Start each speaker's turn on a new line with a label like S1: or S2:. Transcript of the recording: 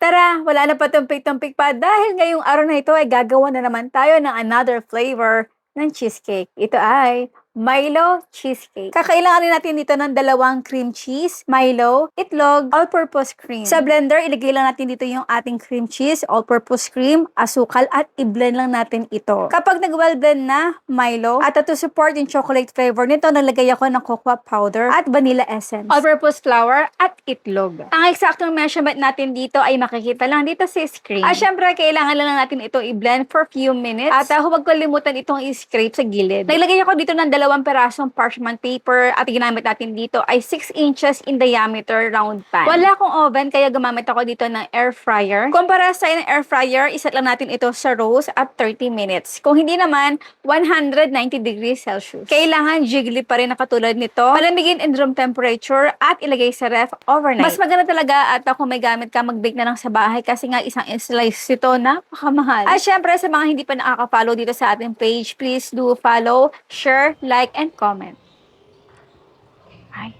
S1: Tara, wala na patumpik-tumpik pa dahil ngayong araw na ito ay gagawa na naman tayo ng another flavor ng cheesecake. Ito ay Milo cheesecake. Kakailanganin natin dito ng 2 cream cheese, Milo, itlog, all-purpose cream. Sa blender, ilagay lang natin dito yung ating cream cheese, all-purpose cream, asukal, at i-blend lang natin ito. Kapag nag-well-blend na Milo, at to support yung chocolate flavor nito, nalagay ako ng cocoa powder at vanilla essence, all-purpose flour, at itlog. Ang eksaktong measurement natin dito ay makikita lang dito sa screen. At syempre, kailangan lang natin ito i-blend for few minutes. At huwag kalimutan itong i-scrape sa gilid. Naglagay ako dito ng 2 perasong parchment paper at ginamit natin dito ay 6 inches in diameter round pan. Wala akong oven kaya gumamit ako dito ng air fryer. Kumpara sa air fryer, iset lang natin ito sa roast at 30 minutes. Kung hindi naman, 190 degrees Celsius. Kailangan jiggly pa rin na katulad nito. Palamigin in room temperature at ilagay sa ref overnight. Mas maganda talaga at kung may gamit ka, mag-bake na lang sa bahay kasi nga isang slice ito napakamahal. At syempre sa mga hindi pa nakaka-follow dito sa ating page, please do follow, share, like, and comment. Ay.